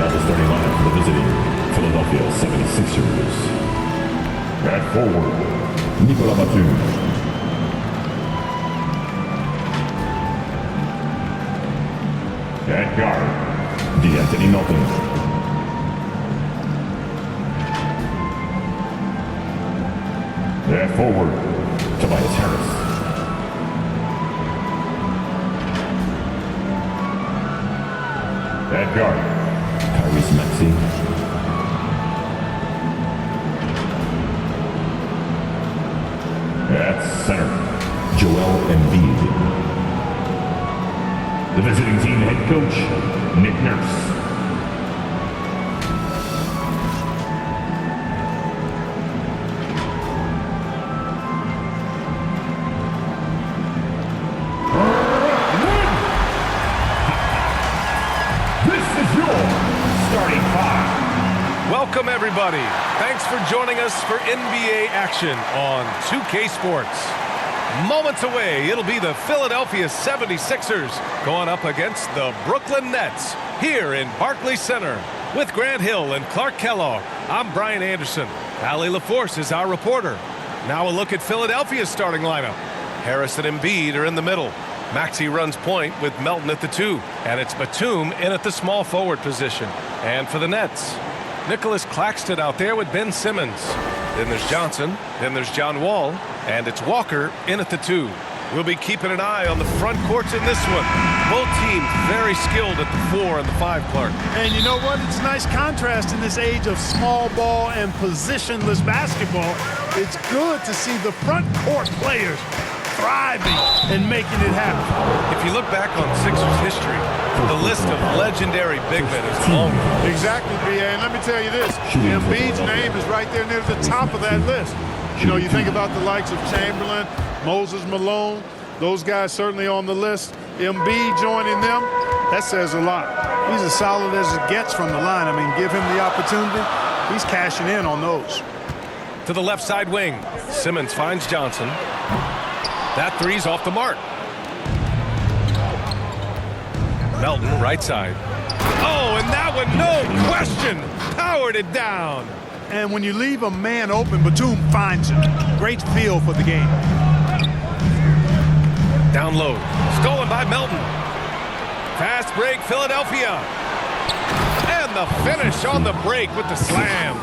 are the starting lineup for the visiting Philadelphia 76ers. At forward, Nicolas Batum. At guard, D'Anthony Melton. At forward, Tobias Harris. At guard, Tyrese Maxey. At center, Joel Embiid. The visiting team head coach, Nick Nurse. Welcome, everybody. Thanks for joining us for NBA action on 2K Sports. Moments away, it'll be the Philadelphia 76ers going up against the Brooklyn Nets here in Barclays Center. With Grant Hill and Clark Kellogg, I'm Brian Anderson. Allie LaForce is our reporter. Now a look at Philadelphia's starting lineup. Harris and Embiid are in the middle. Maxey runs point with Melton at the 2, and it's Batum in at the small forward position. And for the Nets, Nicholas Claxton out there with Ben Simmons. Then there's Johnson, then there's John Wall, and it's Walker in at the 2. We'll be keeping an eye on the front courts in this one. Both teams very skilled at the 4 and the 5, Clark. And you know what? It's a nice contrast in this age of small ball and positionless basketball. It's good to see the front court players thriving and making it happen. If you look back on Sixers history, the list of legendary big men is long. Exactly, B.A. And let me tell you this, Embiid's name is right there near the top of that list. You know, you think about the likes of Chamberlain, Moses Malone, those guys certainly on the list. Embiid joining them, that says a lot. He's as solid as it gets from the line. I mean, give him the opportunity, he's cashing in on those. To the left side wing, Simmons finds Johnson. That three's off the mark. Melton, right side. Oh, and that one, no question, powered it down. And when you leave a man open, Batum finds him. Great feel for the game. Down low, stolen by Melton. Fast break, Philadelphia. And the finish on the break with the slam.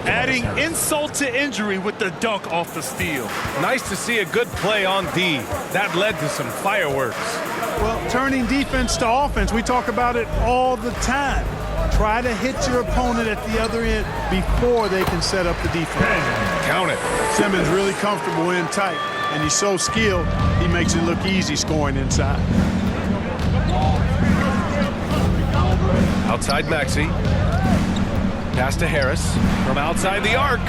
Adding insult to injury with the dunk off the steal. Nice to see a good play on D. That led to some fireworks. Well, turning defense to offense, we talk about it all the time. Try to hit your opponent at the other end before they can set up the defense. Count it. Simmons really comfortable in tight, and he's so skilled, he makes it look easy scoring inside. Outside Maxey. Pass to Harris from outside the arc.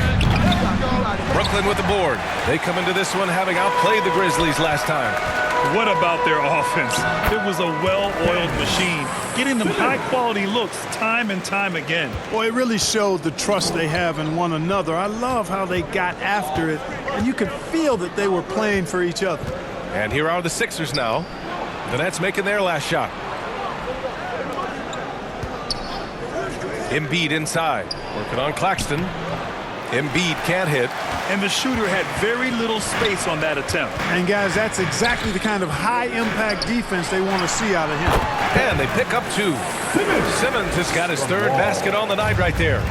Brooklyn with the board. They come into this one having outplayed the Grizzlies last time. What about their offense? It was a well-oiled machine, getting them high-quality looks time and time again. Boy, it really showed the trust they have in one another. I love how they got after it, and you could feel that they were playing for each other. And here are the Sixers now. The Nets making their last shot. Embiid inside, working on Claxton. Embiid can't hit. And the shooter had very little space on that attempt. And guys, that's exactly the kind of high-impact defense they want to see out of him. And they pick up 2. Simmons has got his 3rd basket on the night right there.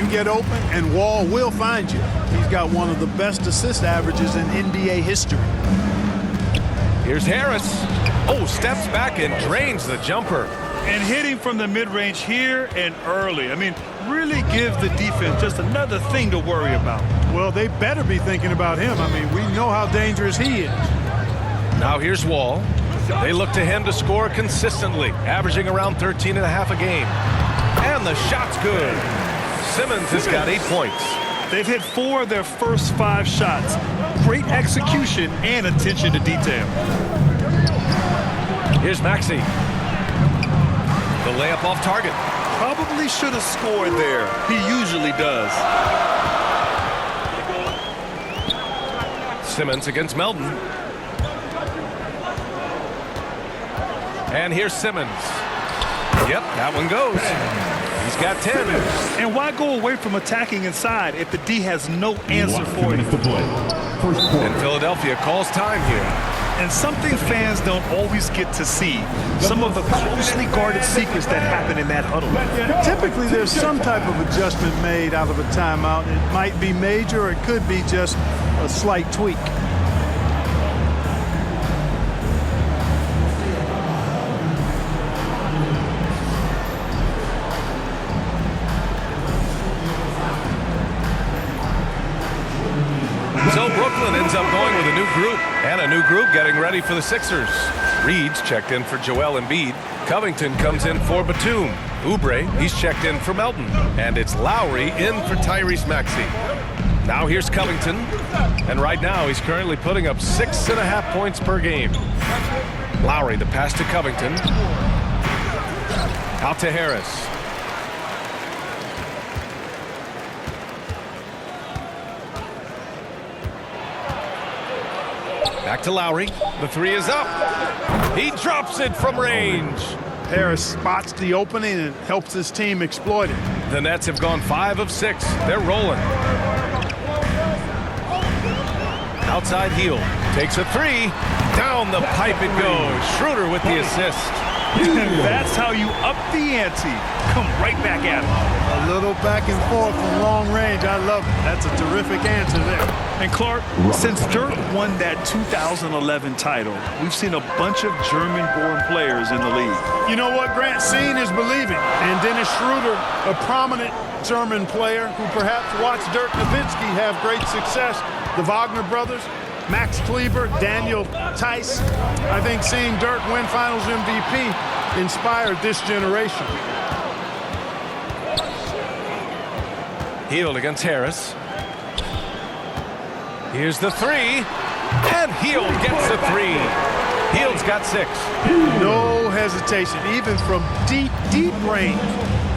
You get open, and Wall will find you. He's got one of the best assist averages in NBA history. Here's Harris. Oh, steps back and drains the jumper. And hitting from the mid-range here and early. I mean, really give the defense just another thing to worry about. Well, they better be thinking about him. I mean, we know how dangerous he is. Now here's Wall. They look to him to score consistently, averaging around 13 and a half a game. And the shot's good. Simmons has got 8 points. They've hit 4 of their first 5 shots. Great execution and attention to detail. Here's Maxey. The layup off target. Probably should have scored there. He usually does. Simmons against Melton. And here's Simmons. Yep, that one goes. He's got 10. And why go away from attacking inside if the D has no answer Left 2 for you? minutes to play. First quarter. And Philadelphia calls time here. And something fans don't always get to see, some of the closely guarded secrets that happen in that huddle. Typically, there's some type of adjustment made out of a timeout. It might be major, or it could be just a slight tweak. So Brooklyn ends up going with a new group, and a new group getting ready for the Sixers. Reed's checked in for Joel Embiid. Covington comes in for Batum. Oubre, he's checked in for Melton. And it's Lowry in for Tyrese Maxey. Now here's Covington, and right now he's currently putting up 6.5 points per game. Lowry, the pass to Covington. Out to Harris. Back to Lowry. The three is up. He drops it from range. Harris spots the opening and helps his team exploit it. The Nets have gone 5 of 6. They're rolling. Outside heel. Takes a three. Down the pipe it goes. Schroeder with the assist. That's how you up the ante. Come right back at him. A little back and forth from long range. I love it. That's a terrific answer there. And Clark, since Dirk won that 2011 title, we've seen a bunch of German-born players in the league. You know what, Grant? Seeing is believing. And Dennis Schroeder, a prominent German player who perhaps watched Dirk Nowitzki have great success. The Wagner brothers, Max Kleber, Daniel Tice. I think seeing Dirk win Finals MVP inspired this generation. Hield against Harris. Here's the three. And Hield gets the three. Hield's got 6. No hesitation, even from deep, deep range.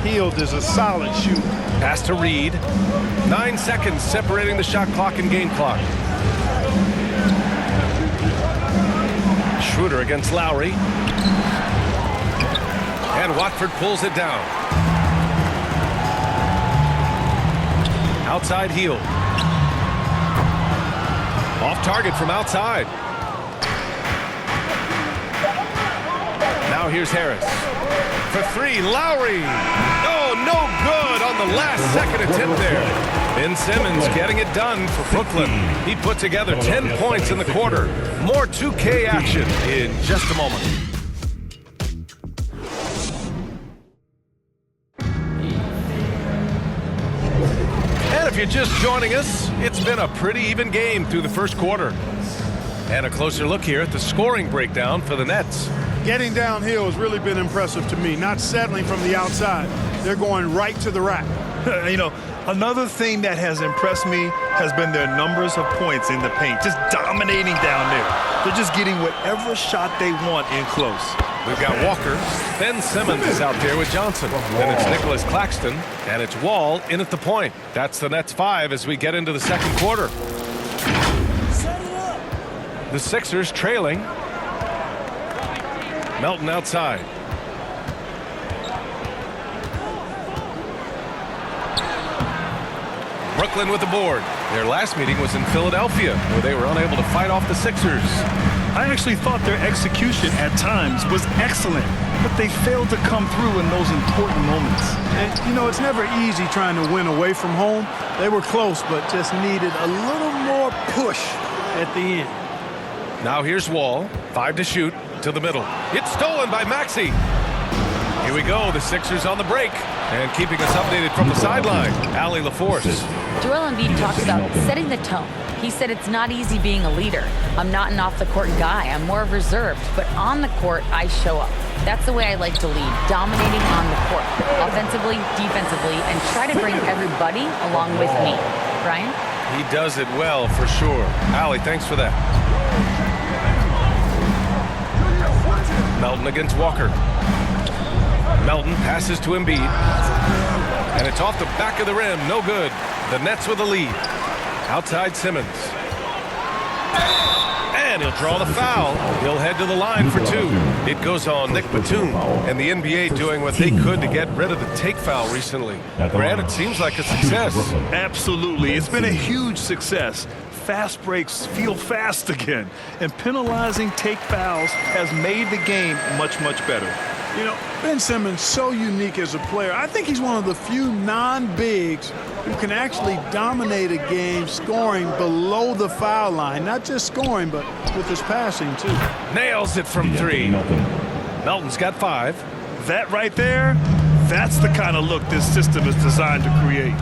Hield is a solid shooter. Pass to Reed. 9 seconds separating the shot clock and game clock. Schroeder against Lowry. And Watford pulls it down. Outside Hield. Off target from outside. Now here's Harris. For 3, Lowry. Oh, no good on the last second attempt there. Ben Simmons getting it done for Brooklyn. He put together 10 points in the quarter. More 2K action in just a moment. And if you're just joining us, it's been a pretty even game through the first quarter. And a closer look here at the scoring breakdown for the Nets. Getting downhill has really been impressive to me, not settling from the outside. They're going right to the rack. You know, another thing that has impressed me has been their numbers of points in the paint, just dominating down there. They're just getting whatever shot they want in close. We've got Walker. Ben Simmons is out there with Johnson. Then it's Nicholas Claxton. And it's Wall in at the point. That's the Nets 5 as we get into the second quarter. The Sixers trailing. Melton outside. Brooklyn with the board. Their last meeting was in Philadelphia, where they were unable to fight off the Sixers. I actually thought their execution at times was excellent, but they failed to come through in those important moments. And, you know, it's never easy trying to win away from home. They were close, but just needed a little more push at the end. Now here's Wall. 5 to shoot. To the middle. It's stolen by Maxey. Here we go. The Sixers on the break. And keeping us updated from the sideline, Allie LaForce. Joel Embiid talks about setting the tone. He said it's not easy being a leader. I'm not an off-the-court guy. I'm more reserved. But on the court, I show up. That's the way I like to lead, dominating on the court, offensively, defensively, and try to bring everybody along with me. Brian? He does it well, for sure. Allie, thanks for that. Melton against Walker. Melton passes to Embiid. And it's off the back of the rim. No good. The Nets with the lead. Outside Simmons. And he'll draw the foul. He'll head to the line for two. It goes on Nick Batum. And the NBA doing what they could to get rid of the take foul recently. Grant, it seems like a success. Absolutely. It's been a huge success. Fast breaks feel fast again. And penalizing take fouls has made the game much, much better. You know, Ben Simmons, so unique as a player. I think he's one of the few non-bigs who can actually dominate a game scoring below the foul line. Not just scoring, but with his passing, too. Nails it from three. Melton's got 5. That right there, that's the kind of look this system is designed to create.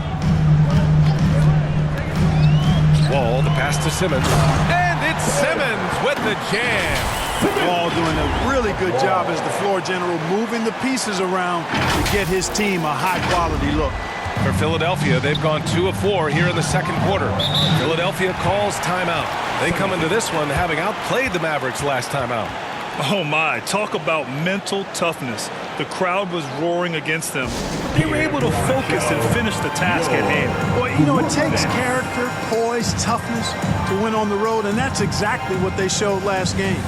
Wall, the pass to Simmons. And it's Simmons with the jam. Wall doing a really good job as the floor general, moving the pieces around to get his team a high-quality look. For Philadelphia, they've gone 2 of 4 here in the second quarter. Philadelphia calls timeout. They come into this one having outplayed the Mavericks last time out. Oh my, talk about mental toughness. The crowd was roaring against them. They were able to focus and finish the task at hand. Well, you know, it takes character, poise, toughness to win on the road, and that's exactly what they showed last game.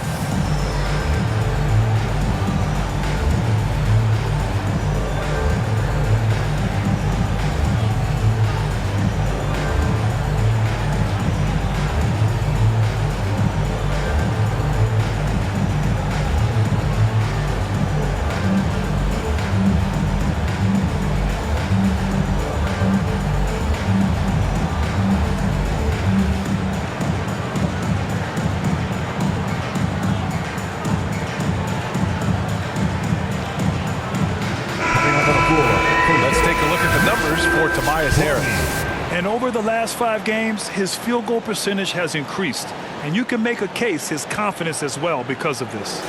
And over the last 5 games, his field goal percentage has increased. And you can make a case his confidence as well because of this.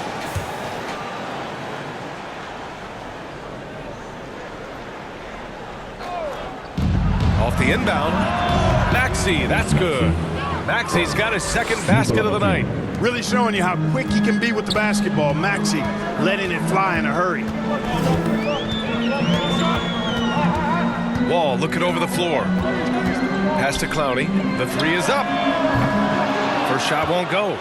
Off the inbound. Maxey, that's good. Maxey's got his second basket of the night. Really showing you how quick he can be with the basketball. Maxey letting it fly in a hurry. Wall looking over the floor. Pass to Clowney. The 3 is up. First shot won't go.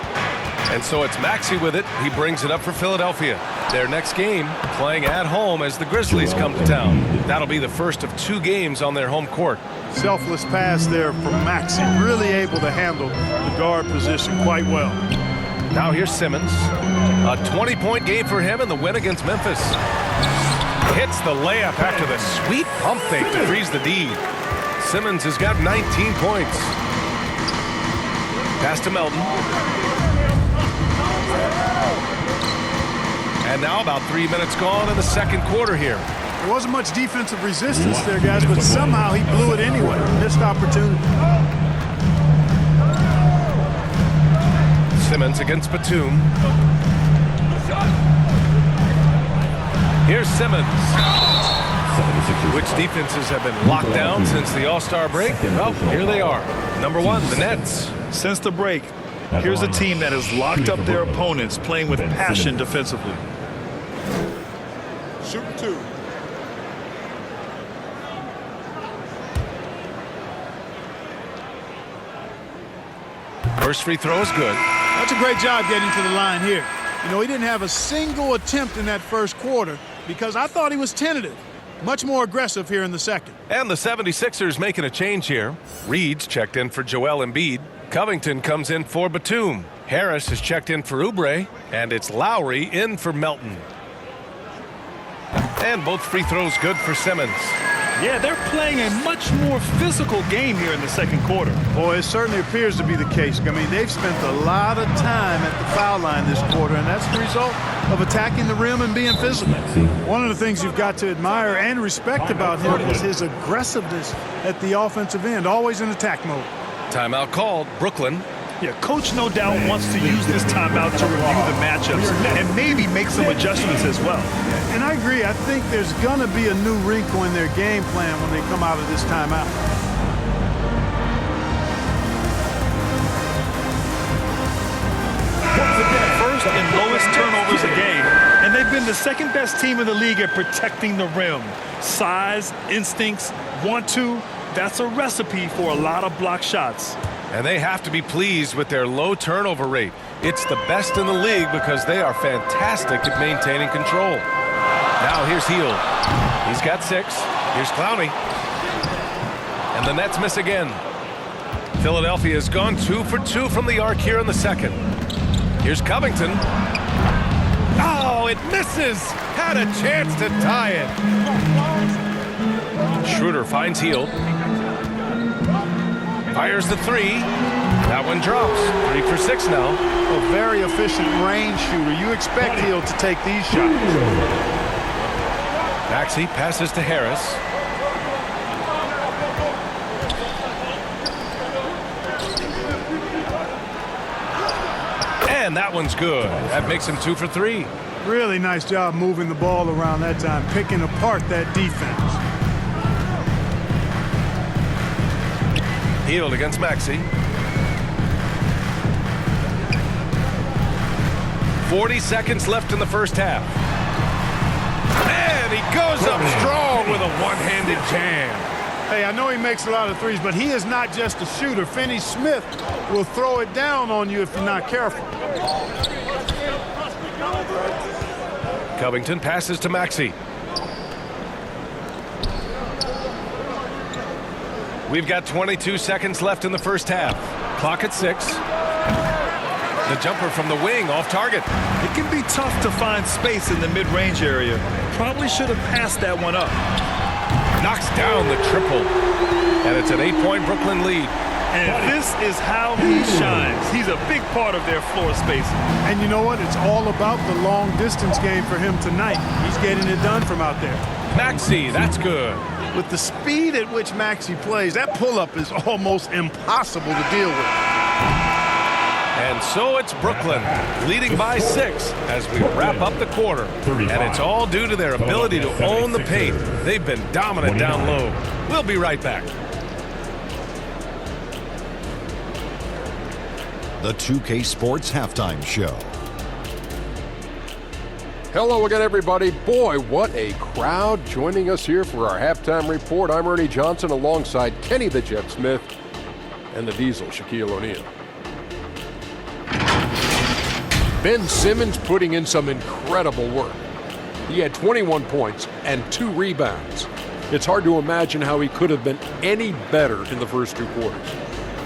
And so it's Maxey with it. He brings it up for Philadelphia. Their next game playing at home as the Grizzlies come to town. That'll be the first of 2 games on their home court. Selfless pass there from Maxey. Really able to handle the guard position quite well. Now here's Simmons. A 20-point game for him in the win against Memphis. Hits the layup after the sweet pump fake to freeze the D. Simmons has got 19 points. Pass to Melton. And now about 3 minutes gone in the second quarter here. There wasn't much defensive resistance there, guys, but somehow he blew it anyway. Missed opportunity. Simmons against Batum. Here's Simmons. Which defenses have been locked down since the All-Star break? Well, here they are. Number 1, the Nets. Since the break, here's a team that has locked up their opponents, playing with passion defensively. Shooting 2. First free throw is good. That's a great job getting to the line here. You know, he didn't have a single attempt in that first quarter because I thought he was tentative. Much more aggressive here in the second. And the 76ers making a change here. Reed's checked in for Joel Embiid. Covington comes in for Batum. Harris has checked in for Oubre. And it's Lowry in for Melton. And both free throws good for Simmons. Yeah, they're playing a much more physical game here in the second quarter. Boy, it certainly appears to be the case. I mean, they've spent a lot of time at the foul line this quarter, and that's the result of attacking the rim and being physical. One of the things you've got to admire and respect about him is his aggressiveness at the offensive end, always in attack mode. Timeout called. Brooklyn. Yeah, coach no doubt wants to use this timeout to review the matchups and maybe make some adjustments as well. And I agree. I think there's going to be a new wrinkle in their game plan when they come out of this timeout. First and lowest turnovers a game, and they've been the second best team in the league at protecting the rim. Size, instincts, want to, that's a recipe for a lot of block shots. And they have to be pleased with their low turnover rate. It's the best in the league because they are fantastic at maintaining control. Now here's Hield. He's got 6. Here's Clowney. And the Nets miss again. Philadelphia has gone 2 for 2 from the arc here in the second. Here's Covington. Oh, it misses. Had a chance to tie it. Schroeder finds Hield. Fires the 3. That one drops. 3 for 6 now. A very efficient range shooter. You expect Hield to take these shots. Maxey passes to Harris. And that one's good. That makes him 2 for 3. Really nice job moving the ball around that time, picking apart that defense. Hield against Maxey. 40 seconds left in the first half. And he goes up strong with a one-handed jam. Hey, I know he makes a lot of threes, but he is not just a shooter. Finney Smith will throw it down on you if you're not careful. Covington passes to Maxey. We've got 22 seconds left in the first half. Clock at 6. The jumper from the wing off target. It can be tough to find space in the mid-range area. Probably should have passed that one up. Knocks down the triple. And it's an 8-point Brooklyn lead. And this is how he shines. He's a big part of their floor spacing. And you know what? It's all about the long distance game for him tonight. He's getting it done from out there. Maxey, that's good. With the speed at which Maxey plays, that pull-up is almost impossible to deal with. And so it's Brooklyn leading by 6 as we wrap up the quarter. And it's all due to their ability to own the paint. They've been dominant down low. We'll be right back. The 2K Sports Halftime Show. Hello again, everybody. Boy, what a crowd joining us here for our halftime report. I'm Ernie Johnson alongside Kenny the Jet Smith and the Diesel, Shaquille O'Neal. Ben Simmons putting in some incredible work. He had 21 points and 2 rebounds. It's hard to imagine how he could have been any better in the first 2 quarters.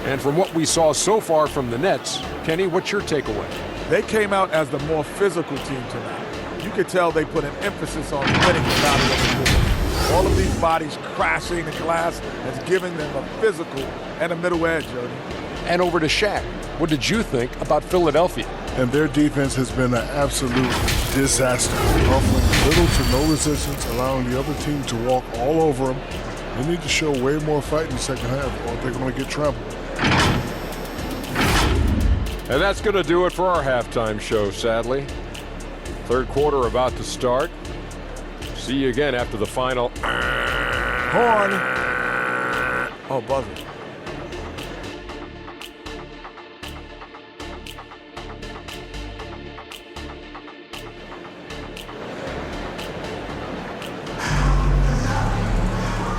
And from what we saw so far from the Nets, Kenny, what's your takeaway? They came out as the more physical team tonight. You could tell they put an emphasis on winning the battle of the board. All of these bodies crashing the glass has given them a physical and a middle edge, Jody. And over to Shaq. What did you think about Philadelphia? And their defense has been an absolute disaster, offering little to no resistance, allowing the other team to walk all over them. They need to show way more fight in the second half, or they're going to get trampled. And that's going to do it for our halftime show, sadly. Third quarter about to start. See you again after the final. Horn. Oh, buzzer.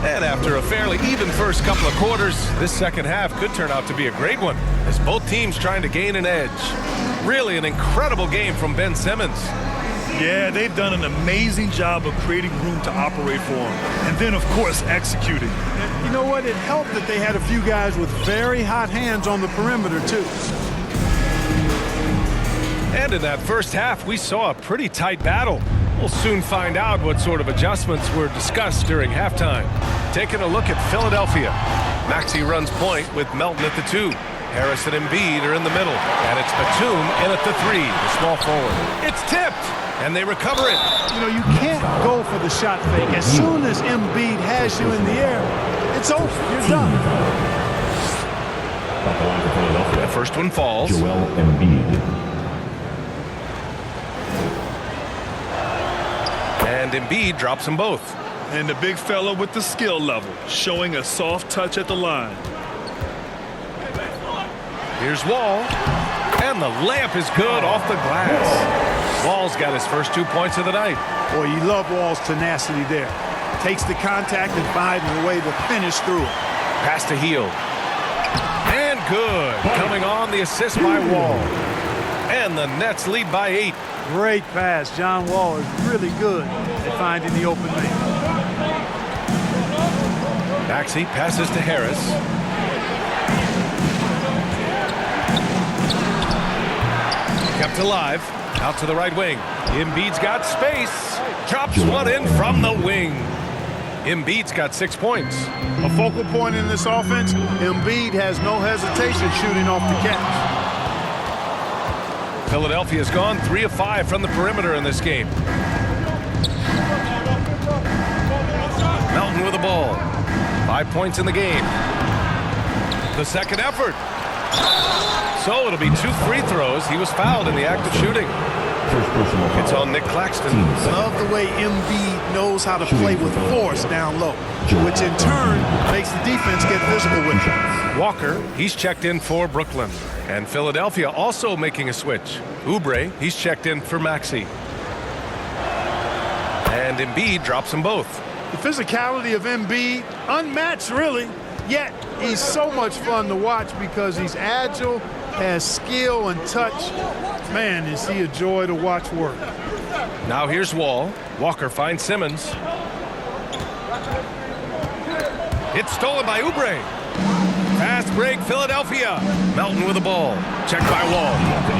And after a fairly even first couple of quarters, this second half could turn out to be a great one as both teams trying to gain an edge. Really an incredible game from Ben Simmons. Yeah, they've done an amazing job of creating room to operate for him. And then, of course, executing. You know what? It helped that they had a few guys with very hot hands on the perimeter, too. And in that first half, we saw a pretty tight battle. We'll soon find out what sort of adjustments were discussed during halftime. Taking a look at Philadelphia. Maxey runs point with Melton at the 2. Harris and Embiid are in the middle. And it's Batum in at the 3, the small forward. It's tipped, and they recover it. You know, you can't go for the shot fake. As soon as Embiid has you in the air, it's over. You're done. The first one falls. Joel Embiid. And Embiid drops them both. And the big fella with the skill level, showing a soft touch at the line. Here's Wall. And the layup is good off the glass. Wall's got his first 2 points of the night. Boy, you love Wall's tenacity there. Takes the contact and finds a way to finish through it. Pass to Hield. And good. Coming on the assist by Wall. And the Nets lead by 8. Great pass. John Wall is really good at finding the open man. Maxey passes to Harris. Kept alive. Out to the right wing. Embiid's got space. Drops one in from the wing. Embiid's got 6 points. A focal point in this offense, Embiid has no hesitation shooting off the catch. Philadelphia's gone 3 of 5 from the perimeter in this game. Melton with the ball. 5 points in the game. The second effort. So it'll be 2 free throws. He was fouled in the act of shooting. It's on Nick Claxton. Love the way Embiid knows how to play with force down low, which in turn makes the defense get physical with him. Walker, he's checked in for Brooklyn. And Philadelphia also making a switch. Oubre, he's checked in for Maxey. And Embiid drops them both. The physicality of Embiid, unmatched really, yet he's so much fun to watch because he's agile, has skill and touch. Man, is he a joy to watch work. Now here's Wall. Walker finds Simmons. It's stolen by Oubre. Fast break, Philadelphia. Melton with the ball. Checked by Wall.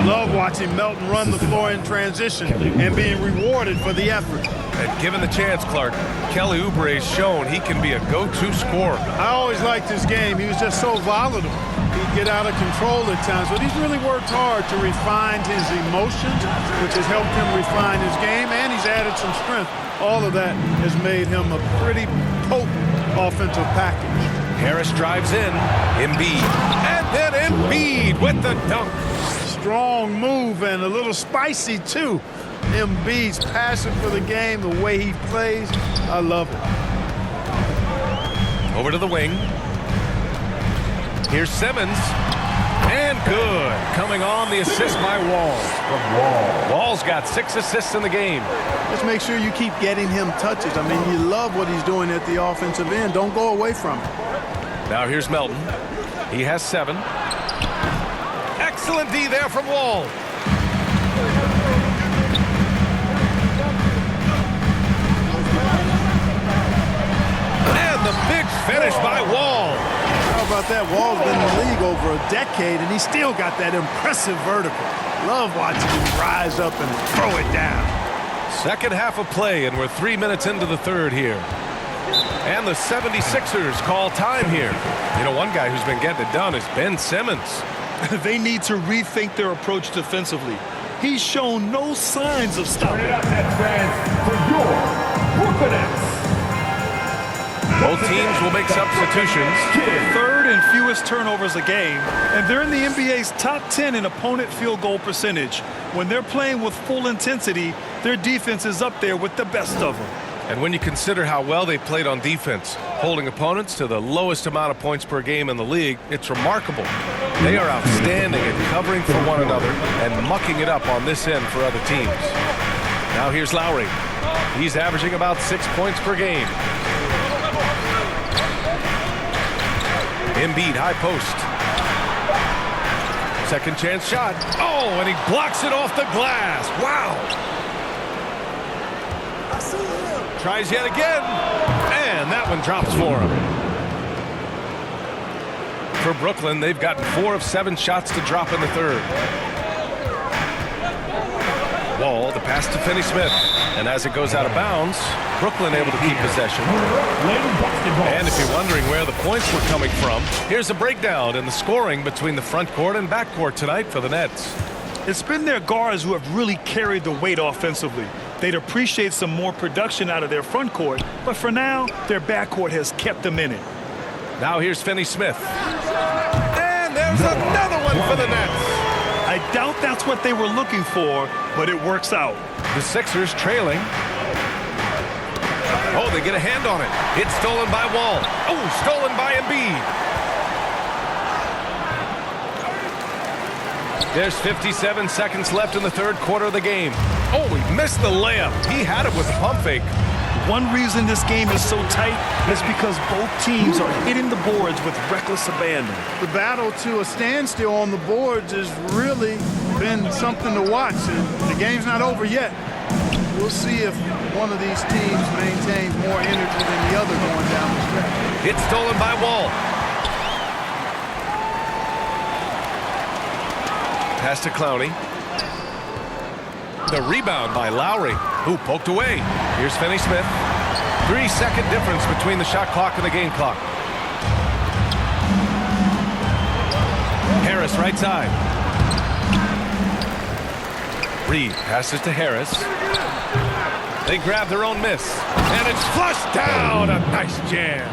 Love watching Melton run the floor in transition and being rewarded for the effort. And given the chance, Clark, Kelly Oubre's shown he can be a go-to scorer. I always liked his game. He was just so volatile. He'd get out of control at times, but he's really worked hard to refine his emotions, which has helped him refine his game, and he's added some strength. All of that has made him a pretty potent offensive package. Harris drives in. Embiid. And then Embiid with the dunk. Strong move and a little spicy, too. Embiid's passion for the game, the way he plays, I love it. Over to the wing. Here's Simmons. And good. Coming on the assist by Wall. Wall's got 6 assists in the game. Just make sure you keep getting him touches. I mean, you love what he's doing at the offensive end. Don't go away from it. Now here's Melton. He has 7. Excellent D there from Wall. And the big finish by Wall. How about that? Wall's been in the league over a decade, and he's still got that impressive vertical. Love watching him rise up and throw it down. Second half of play, and we're 3 minutes into the third here. And the 76ers call time here. You know, one guy who's been getting it done is Ben Simmons. They need to rethink their approach defensively. He's shown no signs of stopping. Turn it up, Nets fans, for your Brooklyn Nets. Both teams will make substitutions. Third and fewest turnovers a game, and they're in the NBA's top 10 in opponent field goal percentage. When they're playing with full intensity, their defense is up there with the best of them. And when you consider how well they played on defense, holding opponents to the lowest amount of points per game in the league, it's remarkable. They are outstanding at covering for one another and mucking it up on this end for other teams. Now here's Lowry. He's averaging about 6 points per game. Embiid, high post. Second chance shot. Oh, and he blocks it off the glass. Wow. Tries yet again. And that one drops for him. For Brooklyn, they've gotten 4 of 7 shots to drop in the third. Wall, the pass to Finney-Smith. And as it goes out of bounds, Brooklyn able to keep possession. And if you're wondering where the points were coming from, here's a breakdown in the scoring between the front court and back court tonight for the Nets. It's been their guards who have really carried the weight offensively. They'd appreciate some more production out of their front court, but for now, their back court has kept them in it. Now here's Finney-Smith. And there's another one for the Nets. I doubt that's what they were looking for, but it works out. The Sixers trailing. Oh, they get a hand on it. It's stolen by Wall. Oh, stolen by Embiid. There's 57 seconds left in the third quarter of the game. Oh, he missed the layup. He had it with the pump fake. One reason this game is so tight is because both teams are hitting the boards with reckless abandon. The battle to a standstill on the boards has really been something to watch, and the game's not over yet. We'll see if one of these teams maintains more energy than the other going down the stretch. It's stolen by Wall. Pass to Clowney. The rebound by Lowry, who poked away. Here's Finney-Smith. 3-second difference between the shot clock and the game clock. Harris right side. Reed passes to Harris. They grab their own miss. And it's flushed down. A nice jam.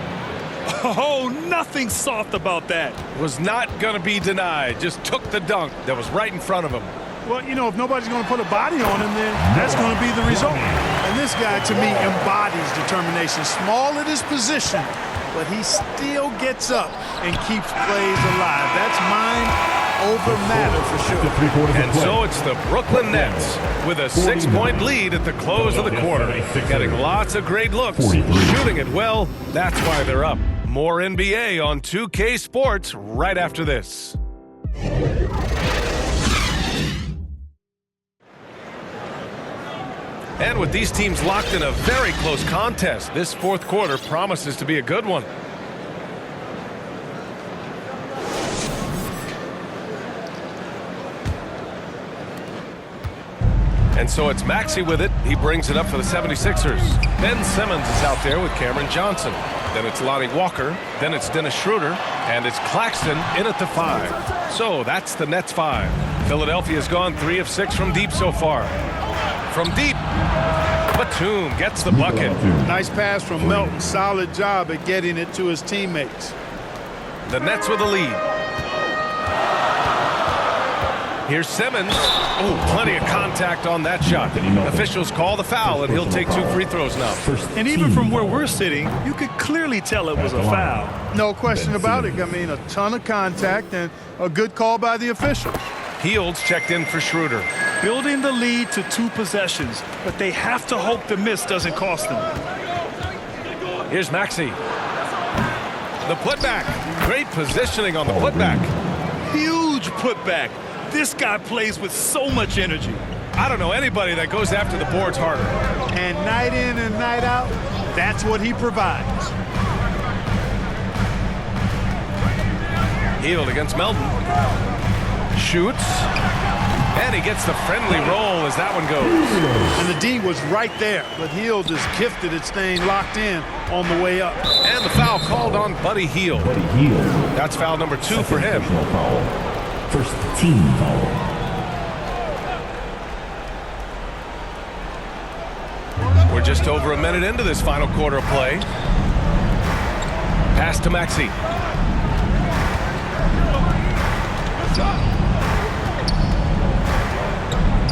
Oh, nothing soft about that. Was not going to be denied. Just took the dunk that was right in front of him. Well, you know, if nobody's going to put a body on him, then that's going to be the result. And this guy, to me, embodies determination. Small at his position, but he still gets up and keeps plays alive. That's mind over matter for sure. And so it's the Brooklyn Nets with a 6-point lead at the close of the quarter. Getting lots of great looks, shooting it well. That's why they're up. More NBA on 2K Sports right after this. And with these teams locked in a very close contest, this fourth quarter promises to be a good one. And so it's Maxey with it. He brings it up for the 76ers. Ben Simmons is out there with Cameron Johnson. Then it's Lonnie Walker. Then it's Dennis Schroeder. And it's Claxton in at the 5. So that's the Nets 5. Philadelphia's gone 3 of 6 from deep so far. From deep, Batum gets the bucket. Nice pass from Melton. Solid job at getting it to his teammates. The Nets with the lead. Here's Simmons. Oh, plenty of contact on that shot. Officials call the foul, and he'll take 2 free throws now. And even from where we're sitting, you could clearly tell it was a foul. No question about it. I mean, a ton of contact and a good call by the official. Fields checked in for Schroeder. Building the lead to 2 possessions, but they have to hope the miss doesn't cost them. Here's Maxey. The putback. Great positioning on the putback. Huge putback. This guy plays with so much energy. I don't know anybody that goes after the boards harder. And night in and night out, that's what he provides. Hield against Melton. Shoots. And he gets the friendly roll as that one goes. And the D was right there, but Hield is gifted at staying locked in on the way up. And the foul called on Buddy Hield. That's foul number 2 for him. First team foul. We're just over a minute into this final quarter of play. Pass to Maxey.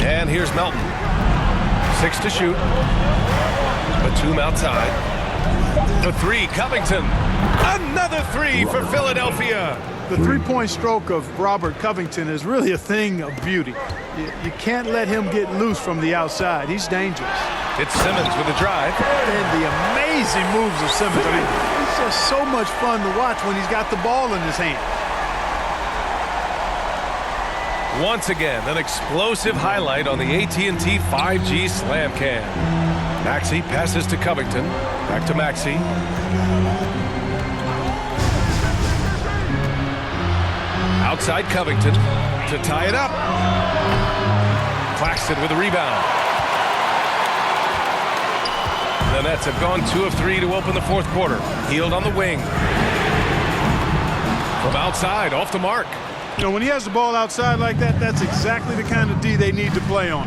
And here's Melton. 6 to shoot. Batum outside. The 3, Covington. Another 3 for Philadelphia. The three-point stroke of Robert Covington is really a thing of beauty. You can't let him get loose from the outside. He's dangerous. It's Simmons with the drive. And the amazing moves of Simmons. I mean, it's just so much fun to watch when he's got the ball in his hand. Once again, an explosive highlight on the AT&T 5G Slam Cam. Maxey passes to Covington. Back to Maxey. Outside Covington to tie it up. Claxton with a rebound. The Nets have gone 2 of 3 to open the fourth quarter. Hield on the wing. From outside, off the mark. You know, when he has the ball outside like that, that's exactly the kind of D they need to play on.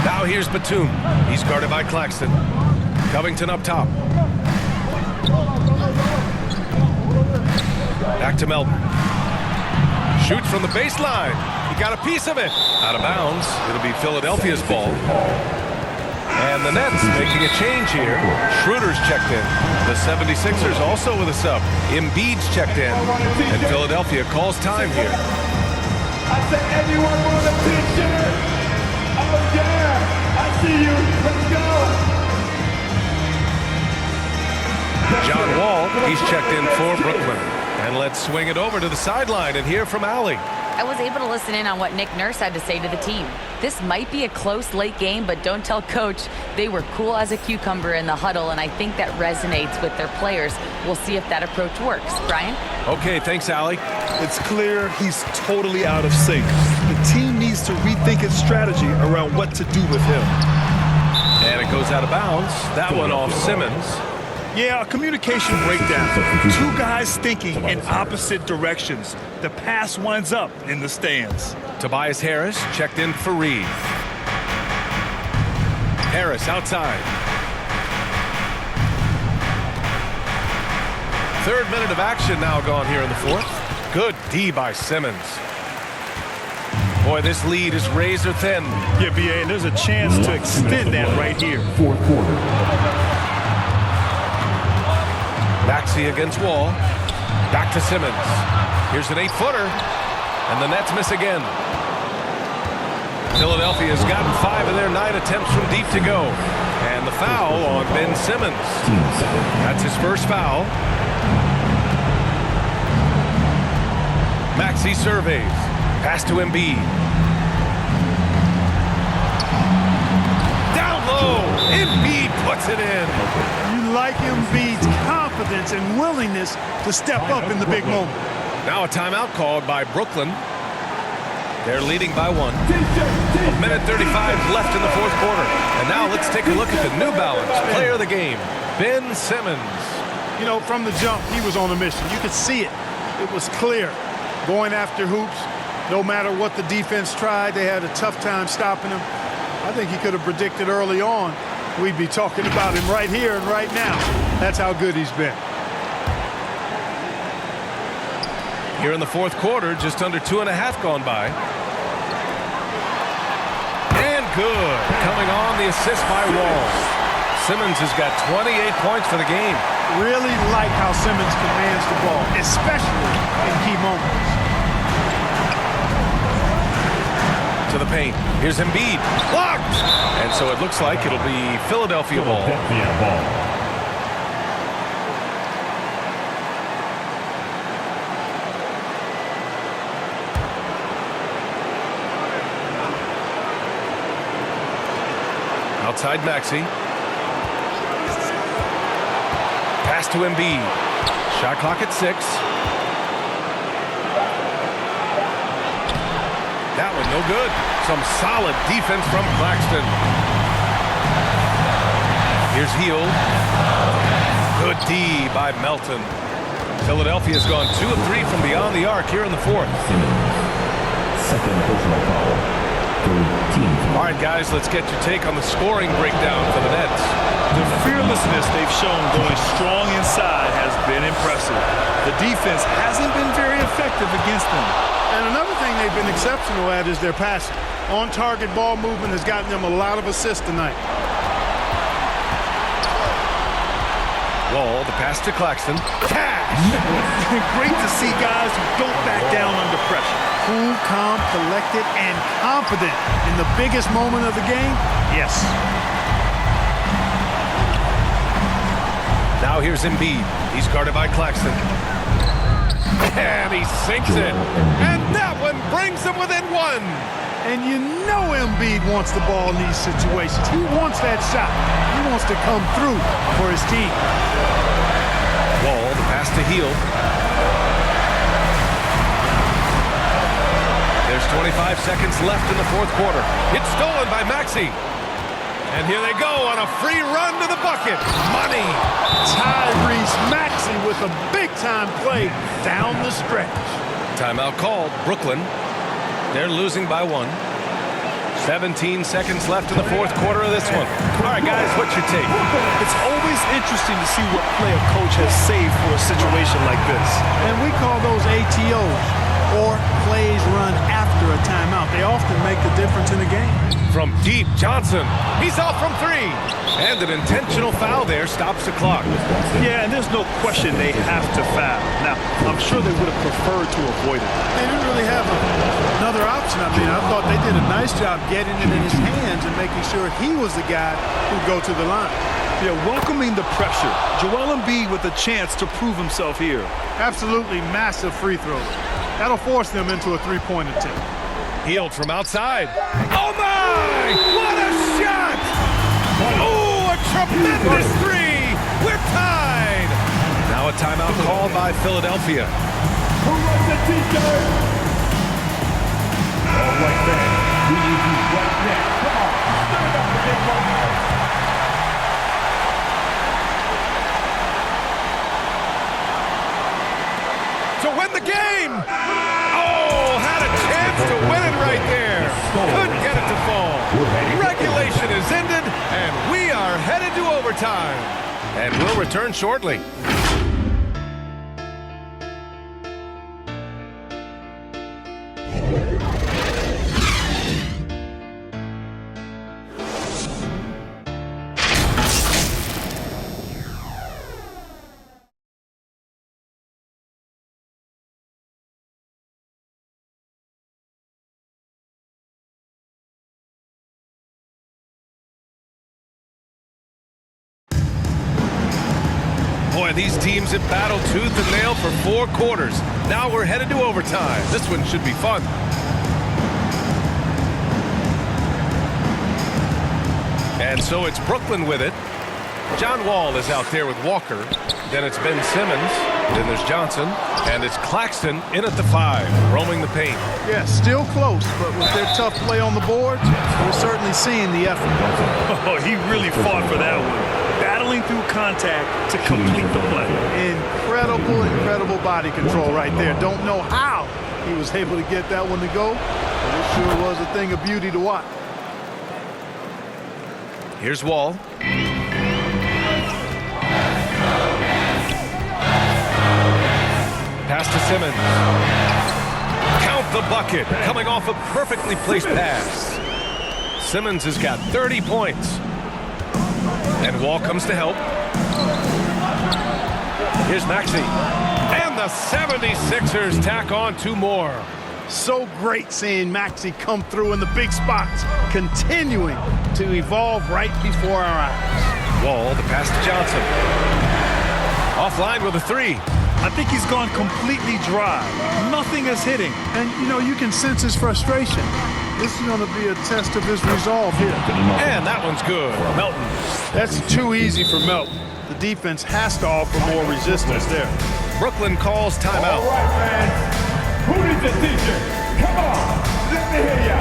Now here's Batum. He's guarded by Claxton. Covington up top. Back to Melton. Shoots from the baseline. He got a piece of it. Out of bounds. It'll be Philadelphia's ball. And the Nets making a change here. Schroeder's checked in. The 76ers also with a sub. Embiid's checked in. And Philadelphia calls time here. I said, anyone want a picture? Oh, yeah. I John Wall, he's checked in for Brooklyn. And let's swing it over to the sideline and hear from Allie. I was able to listen in on what Nick Nurse had to say to the team. This might be a close late game, but don't tell Coach. They were cool as a cucumber in the huddle, and I think that resonates with their players. We'll see if that approach works. Brian? Okay, thanks, Allie. It's clear he's totally out of sync. The team needs to rethink its strategy around what to do with him. And it goes out of bounds. That one off Simmons. Yeah, a communication breakdown. Two guys thinking in opposite directions. The pass winds up in the stands. Tobias Harris checked in for Reed. Harris outside. Third minute of action now gone here in the fourth. Good D by Simmons. Boy, this lead is razor thin. Yeah, B.A., and there's a chance to extend that right here. Fourth quarter. Maxey against Wall. Back to Simmons. Here's an 8-footer. And the Nets miss again. Philadelphia's gotten 5 of their 9 attempts from deep to go. And the foul on Ben Simmons. That's his first foul. Maxey surveys. Pass to Embiid. Down low. Embiid puts it in. You like Embiid's confidence and willingness to step up in the big moment. Now a timeout called by Brooklyn. They're leading by 1. A minute 35 left in the fourth quarter. And now let's take a look at the New Balance player of the game, Ben Simmons. You know, from the jump, he was on a mission. You could see it. It was clear. Going after hoops, no matter what the defense tried, they had a tough time stopping him. I think he could have predicted early on we'd be talking about him right here and right now. That's how good he's been. Here in the fourth quarter, just under 2.5 gone by. And good. Coming on the assist by Wall. Simmons has got 28 points for the game. Really like how Simmons commands the ball, especially in key moments. To the paint. Here's Embiid. Blocked! And so it looks like it'll be Philadelphia ball. Philadelphia ball. Outside Maxey. Pass to Embiid. Shot clock at 6. That one no good. Some solid defense from Claxton. Here's Hield. Good D by Melton. Philadelphia's gone 2 of 3 from beyond the arc here in the fourth. Second personal foul. All right, guys, let's get your take on the scoring breakdown for the Nets. The fearlessness they've shown going strong inside has been impressive. The defense hasn't been very effective against them. And another thing they've been exceptional at is their passing. On-target ball movement has gotten them a lot of assists tonight. Wall, the pass to Claxton. Cash! Great to see guys who don't back down under pressure. Cool, calm, collected, and confident in the biggest moment of the game? Yes. Now here's Embiid. He's guarded by Claxton. And he sinks it. And that one brings them within 1. And you know Embiid wants the ball in these situations. He wants that shot. He wants to come through for his team. Wall, the pass to Hield. There's 25 seconds left in the fourth quarter. It's stolen by Maxey. And here they go on a free run to the bucket. Money. Tyrese Maxey with a big-time play down the stretch. Timeout called. Brooklyn. They're losing by 1. 17 seconds left in the fourth quarter of this one. All right, guys, what's your take? It's always interesting to see what play a coach has saved for a situation like this. And we call those ATOs, or plays run after a timeout. They often make the difference in a game. From deep, Johnson. He's off from 3. And an intentional foul there stops the clock. Yeah, and there's no question they have to foul. Now, I'm sure they would have preferred to avoid it. They didn't really have another option. I mean, I thought they did a nice job getting it in his hands and making sure he was the guy who'd go to the line. Yeah, welcoming the pressure. Joel Embiid with a chance to prove himself here. Absolutely massive free throws. That'll force them into a three-point attempt. Hield from outside. Oh, my! What a shot! Oh, a tremendous three! We're tied! Now a timeout called by Philadelphia. Who was the teacher? All right, man. We need you right now. Come on. Stand up and get right now. To win the game! Oh, had a chance to win it right there. Couldn't get it to fall. Regulation is ended, and we are headed to overtime. And we'll return shortly. Boy, these teams have battled tooth and nail for 4 quarters. Now we're headed to overtime. This one should be fun. And so it's Brooklyn with it. John Wall is out there with Walker. Then it's Ben Simmons. Then there's Johnson. And it's Claxton in at the 5, roaming the paint. Yeah, still close, but with their tough play on the boards, we're certainly seeing the effort. Oh, he really fought for that one. Battling through contact to complete the play. Incredible body control right there. Don't know how he was able to get that one to go, but it sure was a thing of beauty to watch. Here's Wall. Pass to Simmons. Count the bucket. Coming off a perfectly placed pass. Simmons has got 30 points. And Wall comes to help. Here's Maxey. And the 76ers tack on 2 more. So great seeing Maxey come through in the big spots, continuing to evolve right before our eyes. Wall, the pass to Johnson. Offline with a 3. I think he's gone completely dry. Nothing is hitting. And, you know, you can sense his frustration. This is going to be a test of his resolve here. And that one's good. Melton. That's too easy for Melton. The defense has to offer more resistance there. Brooklyn calls timeout. All right, man. Who needs a teacher? Come on. Let me hear ya.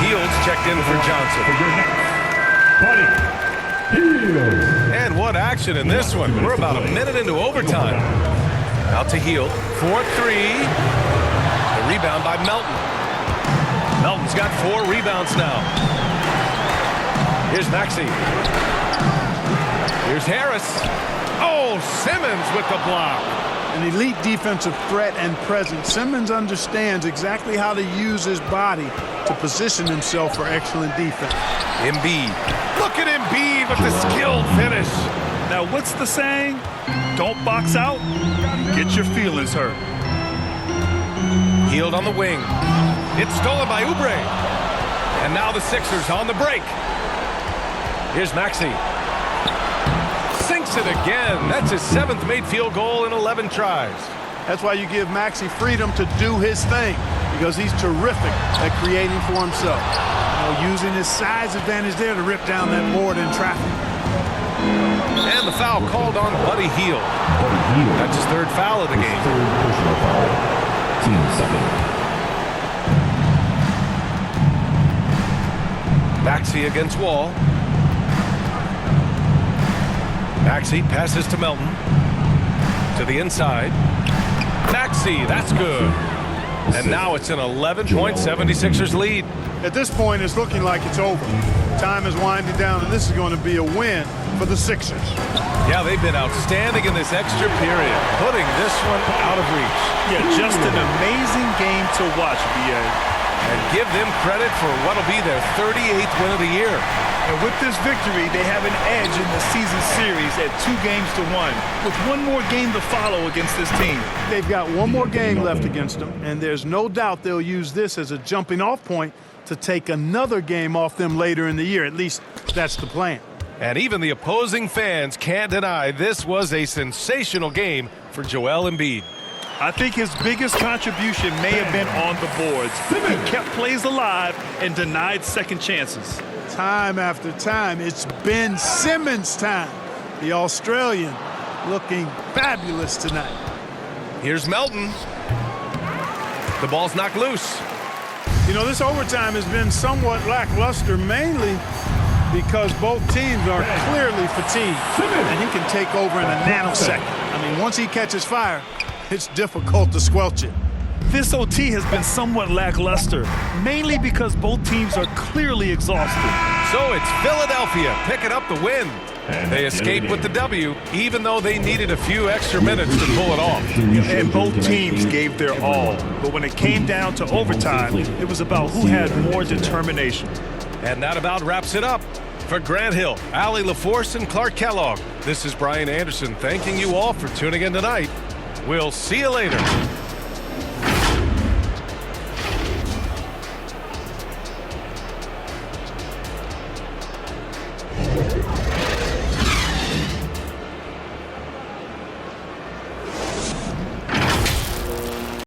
Hields checked in for Johnson. Buddy. And what action in this one. We're about a minute into overtime. Out to Hield. 4-3. The rebound by Melton. Melton's got 4 rebounds now. Here's Maxey. Here's Harris. Oh, Simmons with the block. An elite defensive threat and presence. Simmons understands exactly how to use his body to position himself for excellent defense. Embiid. Look at Embiid with the skilled finish. Now, what's the saying? Don't box out, get your feelings hurt. Hield on the wing. It's stolen by Oubre. And now the Sixers on the break. Here's Maxey. Sinks it again. That's his 7th made field goal in 11 tries. That's why you give Maxey freedom to do his thing, because he's terrific at creating for himself. You know, using his size advantage there to rip down that board in traffic. And the foul called on Buddy Hield. That's his 3rd foul of the game. Personal foul. Team 2nd. Maxey against Wall. Maxey passes to Melton. To the inside. Maxey, that's good. And now it's an 11-point 76ers lead. At this point, it's looking like it's over. Time is winding down, and this is going to be a win for the Sixers. Yeah, they've been outstanding in this extra period, putting this one out of reach. Yeah, just an amazing game to watch, B.A. And give them credit for what'll be their 38th win of the year. And with this victory, they have an edge in the season series at 2-1, with one more game to follow against this team. They've got one more game left against them, and there's no doubt they'll use this as a jumping-off point to take another game off them later in the year. At least that's the plan. And even the opposing fans can't deny this was a sensational game for Joel Embiid. I think his biggest contribution may have been on the boards. He kept plays alive and denied second chances. Time after time, it's Ben Simmons' time. The Australian looking fabulous tonight. Here's Melton. The ball's knocked loose. You know, this overtime has been somewhat lackluster, mainly because both teams are clearly fatigued. And he can take over in a nanosecond. I mean, once he catches fire, it's difficult to squelch it. This OT has been somewhat lackluster, mainly because both teams are clearly exhausted. So it's Philadelphia picking up the win. They escaped with the W, even though they needed a few extra minutes to pull it off. And both teams gave their all. But when it came down to overtime, it was about who had more determination. And that about wraps it up. For Grant Hill, Allie LaForce, and Clark Kellogg, this is Brian Anderson thanking you all for tuning in tonight. We'll see you later.